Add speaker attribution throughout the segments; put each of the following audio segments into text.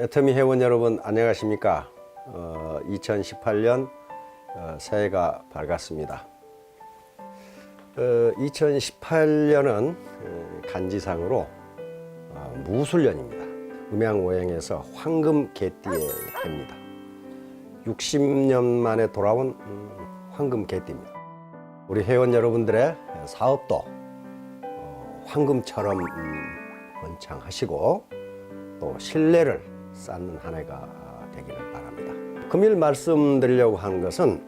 Speaker 1: 애터미 회원 여러분 안녕하십니까. 2018년 새해가 밝았습니다. 2018년은 간지상으로 무술년입니다. 음양오행에서 황금 개띠의 해입니다. 60년 만에 돌아온 황금 개띠입니다. 우리 회원 여러분들의 사업도 황금처럼 번창하시고 또 신뢰를 쌓는 한 해가 되기를 바랍니다. 금일 말씀드리려고 하는 것은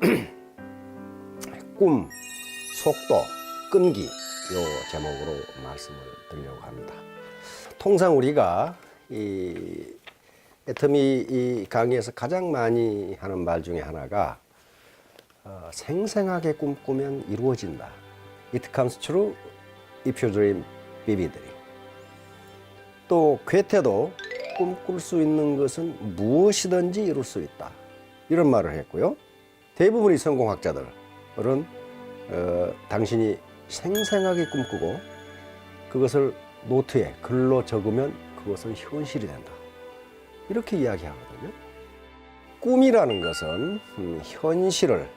Speaker 1: 꿈, 속도, 끈기 요 제목으로 말씀을 드리려고 합니다. 통상 우리가 이 애터미 이 강의에서 가장 많이 하는 말 중에 하나가 생생하게 꿈꾸면 이루어진다. It comes true if you dream vividly. 또 괴테도 꿈꿀 수 있는 것은 무엇이든지 이룰 수 있다. 이런 말을 했고요. 대부분의 성공학자들은 당신이 생생하게 꿈꾸고 그것을 노트에 글로 적으면 그것은 현실이 된다. 이렇게 이야기하거든요. 꿈이라는 것은 현실을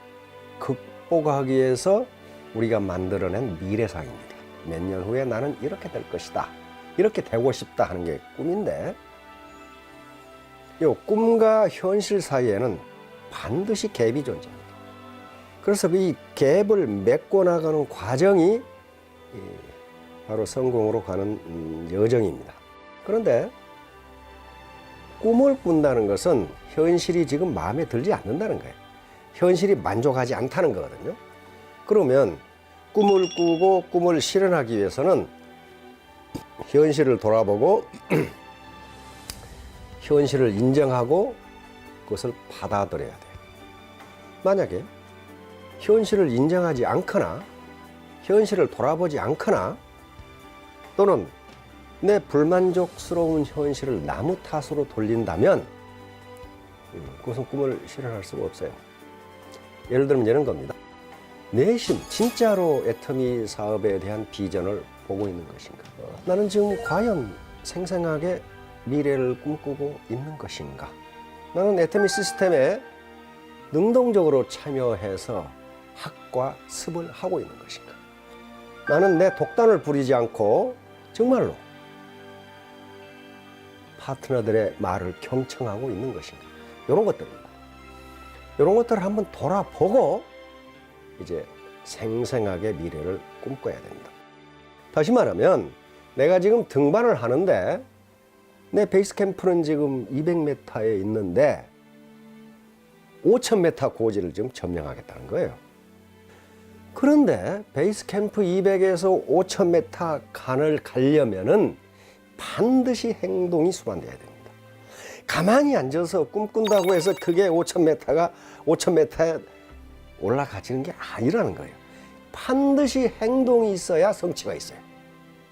Speaker 1: 극복하기 위해서 우리가 만들어낸 미래상입니다. 몇 년 후에 나는 이렇게 될 것이다. 이렇게 되고 싶다 하는 게 꿈인데, 이 꿈과 현실 사이에는 반드시 갭이 존재합니다. 그래서 이 갭을 메꿔 나가는 과정이 바로 성공으로 가는 여정입니다. 그런데 꿈을 꾼다는 것은 현실이 지금 마음에 들지 않는다는 거예요. 현실이 만족하지 않다는 거거든요. 그러면 꿈을 꾸고 꿈을 실현하기 위해서는 현실을 돌아보고 현실을 인정하고 그것을 받아들여야 돼요. 만약에 현실을 인정하지 않거나 현실을 돌아보지 않거나 또는 내 불만족스러운 현실을 나무 탓으로 돌린다면 그것은 꿈을 실현할 수가 없어요. 예를 들면 이런 겁니다. 내심 진짜로 애터미 사업에 대한 비전을 보고 있는 것인가? 나는 지금 과연 생생하게 미래를 꿈꾸고 있는 것인가? 나는 애터미 시스템에 능동적으로 참여해서 학과 습을 하고 있는 것인가? 나는 내 독단을 부리지 않고 정말로 파트너들의 말을 경청하고 있는 것인가? 이런 것들입니다. 이런 것들을 한번 돌아보고 이제 생생하게 미래를 꿈꿔야 됩니다. 다시 말하면 내가 지금 등반을 하는데 내 베이스 캠프는 지금 200m에 있는데 5000m 고지를 지금 점령하겠다는 거예요. 그런데 베이스 캠프 200에서 5000m 간을 가려면은 반드시 행동이 수반돼야 됩니다. 가만히 앉아서 꿈꾼다고 해서 그게 5000m에 올라가지는 게 아니라는 거예요. 반드시 행동이 있어야 성취가 있어요.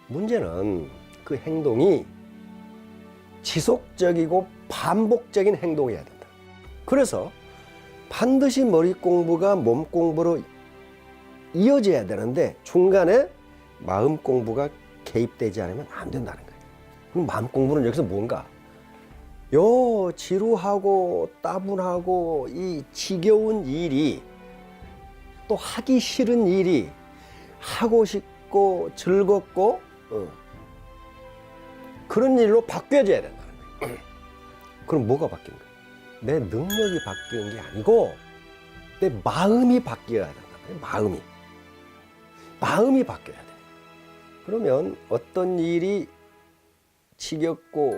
Speaker 1: 문제는 그 행동이 지속적이고 반복적인 행동이어야 된다. 그래서 반드시 머리 공부가 몸 공부로 이어져야 되는데 중간에 마음 공부가 개입되지 않으면 안 된다는 거예요. 그럼 마음 공부는 여기서 뭔가? 지루하고 따분하고 이 지겨운 일이 또 하기 싫은 일이 하고 싶고 즐겁고 그런 일로 바뀌어져야 된다는 거예요. 그럼 뭐가 바뀐 거예요? 내 능력이 바뀌는 게 아니고 내 마음이 바뀌어야 된다는 거예요. 마음이 바뀌어야 돼요. 그러면 어떤 일이 지겹고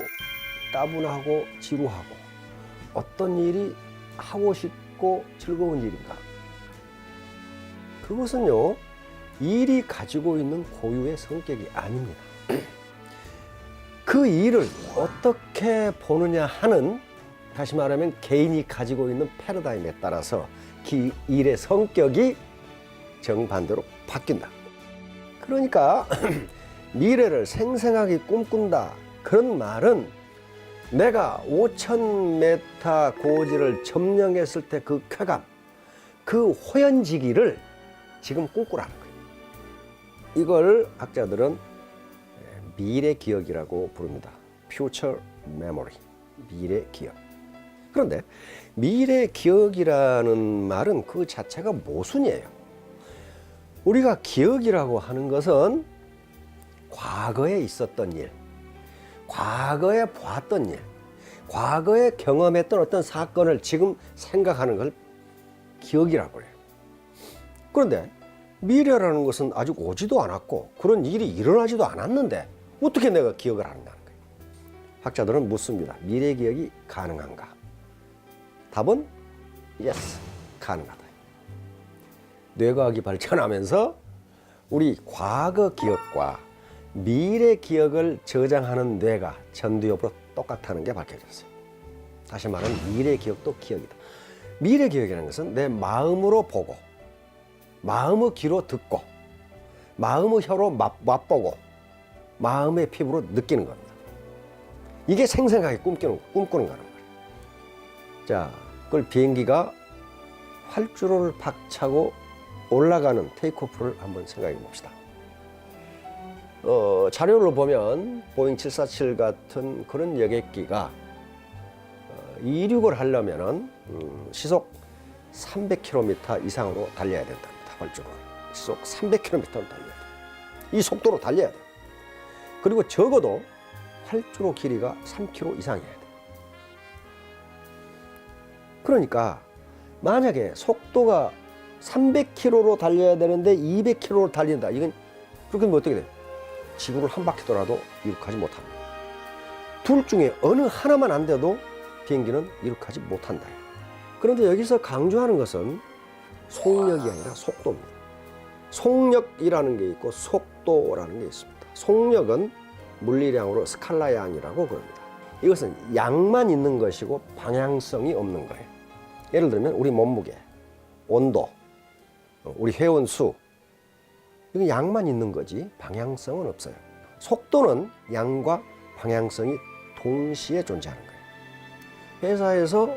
Speaker 1: 따분하고 지루하고 어떤 일이 하고 싶고 즐거운 일인가? 그것은요, 일이 가지고 있는 고유의 성격이 아닙니다. 그 일을 어떻게 보느냐 하는, 다시 말하면 개인이 가지고 있는 패러다임에 따라서 그 일의 성격이 정반대로 바뀐다. 그러니까 미래를 생생하게 꿈꾼다. 그런 말은 내가 5000m 고지를 점령했을 때 그 쾌감, 그 호연지기를 지금 꿈꾸라는 거예요. 이걸 학자들은 미래 기억이라고 부릅니다. Future Memory. 미래 기억. 그런데 미래 기억이라는 말은 그 자체가 모순이에요. 우리가 기억이라고 하는 것은 과거에 있었던 일, 과거에 보았던 일, 과거에 경험했던 어떤 사건을 지금 생각하는 걸 기억이라고 해요. 그런데 미래라는 것은 아직 오지도 않았고 그런 일이 일어나지도 않았는데 어떻게 내가 기억을 한다는 거예요? 학자들은 묻습니다. 미래 기억이 가능한가? 답은 yes, 가능하다. 뇌과학이 발전하면서 우리 과거 기억과 미래 기억을 저장하는 뇌가 전두엽으로 똑같다는 게 밝혀졌어요. 다시 말하면 미래 기억도 기억이다. 미래 기억이라는 것은 내 마음으로 보고 마음의 귀로 듣고 마음의 혀로 맛보고 마음의 피부로 느끼는 겁니다. 이게 생생하게 꿈꾸는 거란 말이에요. 자, 그걸 비행기가 활주로를 박차고 올라가는 테이크오프를 한번 생각해 봅시다. 자료를 보면 보잉 747 같은 그런 여객기가 이륙을 하려면은 시속 300km 이상으로 달려야 된답니다. 활주로를 시속 300km로 달려야 돼. 이 속도로 달려야 돼. 그리고 적어도 활주로 길이가 3km 이상이어야 돼. 그러니까 만약에 속도가 300km로 달려야 되는데 200km로 달린다. 이건 그렇게 하면 어떻게 돼? 지구를 한 바퀴 돌아도 이륙하지 못합니다. 둘 중에 어느 하나만 안 돼도 비행기는 이륙하지 못한다. 그런데 여기서 강조하는 것은 속력이 아니라 속도입니다. 속력이라는 게 있고 속도라는 게 있습니다. 속력은 물리량으로 스칼라 양이라고 그럽니다. 이것은 양만 있는 것이고 방향성이 없는 거예요. 예를 들면 우리 몸무게, 온도, 우리 회원 수, 이건 양만 있는 거지 방향성은 없어요. 속도는 양과 방향성이 동시에 존재하는 거예요. 회사에서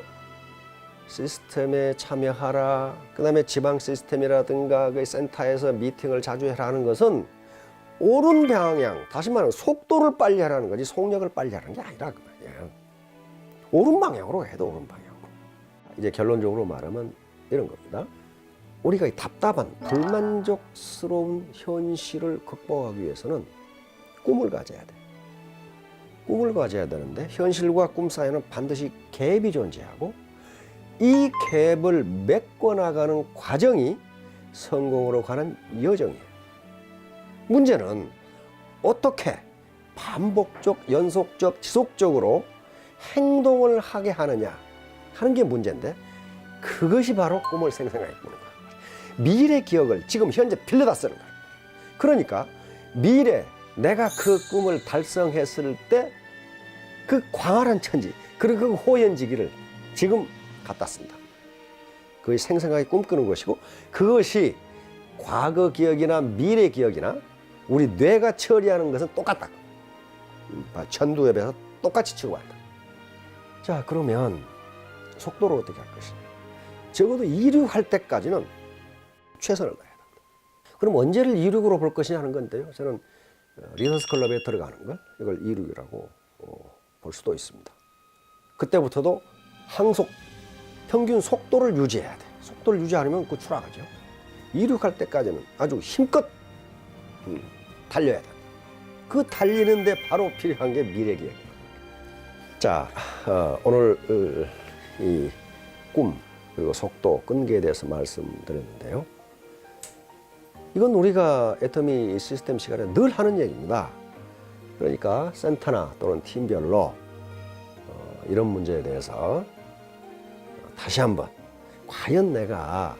Speaker 1: 시스템에 참여하라, 그 다음에 지방 시스템이라든가 그 센터에서 미팅을 자주 해라는 것은 옳은 방향, 다시 말하면 속도를 빨리 하라는 거지 속력을 빨리 하라는 게 아니라 그 말이에요. 옳은 방향으로 해도 옳은 방향으로. 이제 결론적으로 말하면 이런 겁니다. 우리가 이 답답한 불만족스러운 현실을 극복하기 위해서는 꿈을 가져야 돼. 꿈을 가져야 되는데 현실과 꿈 사이에는 반드시 갭이 존재하고 이 갭을 메꿔나가는 과정이 성공으로 가는 여정이에요. 문제는 어떻게 반복적, 연속적, 지속적으로 행동을 하게 하느냐 하는 게 문제인데 그것이 바로 꿈을 생생하게 꾸는 거예요. 미래 기억을 지금 현재 빌려다 쓰는 거예요. 그러니까 미래 내가 그 꿈을 달성했을 때 그 광활한 천지 그리고 그 호연지기를 지금 갖다 쓴다. 그것이 생생하게 꿈꾸는 것이고 그것이 과거 기억이나 미래 기억이나 우리 뇌가 처리하는 것은 똑같다. 전두엽에서 똑같이 치고한다. 자, 그러면 속도를 어떻게 할 것이냐. 적어도 이륙할 때까지는 최선을 다해야 합니다. 그럼 언제를 이륙으로 볼 것이냐 하는 건데요. 저는 리더스 클럽에 들어가는 걸 이걸 이륙이라고 볼 수도 있습니다. 그때부터도 항속, 평균 속도를 유지해야 돼. 속도를 유지 않으면 그 추락하죠. 이륙할 때까지는 아주 힘껏 달려야 돼. 그 달리는데 바로 필요한 게 미래기억이에요. 자, 오늘 이 꿈 그리고 속도, 끈기에 대해서 말씀드렸는데요. 이건 우리가 애터미 시스템 시간에 늘 하는 얘기입니다. 그러니까 센터나 또는 팀별로 이런 문제에 대해서 다시 한번 과연 내가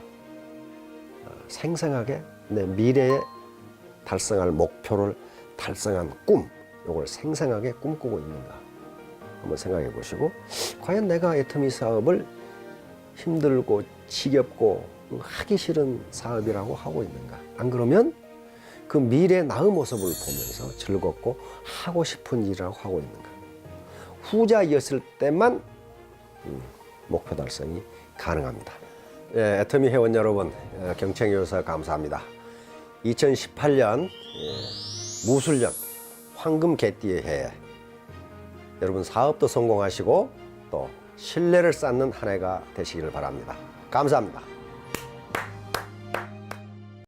Speaker 1: 생생하게 내 미래에 달성할 목표를 달성한 꿈, 이걸 생생하게 꿈꾸고 있는가 한번 생각해 보시고 과연 내가 애터미 사업을 힘들고 지겹고 하기 싫은 사업이라고 하고 있는가? 안 그러면 그 미래 나의 모습을 보면서 즐겁고 하고 싶은 일이라고 하고 있는가? 후자였을 때만 목표 달성이 가능합니다. 예, 애터미 회원 여러분, 경청해 주셔서 감사합니다. 2018년 무술년 황금 개띠의 해에 여러분 사업도 성공하시고 또 신뢰를 쌓는 한 해가 되시기를 바랍니다. 감사합니다.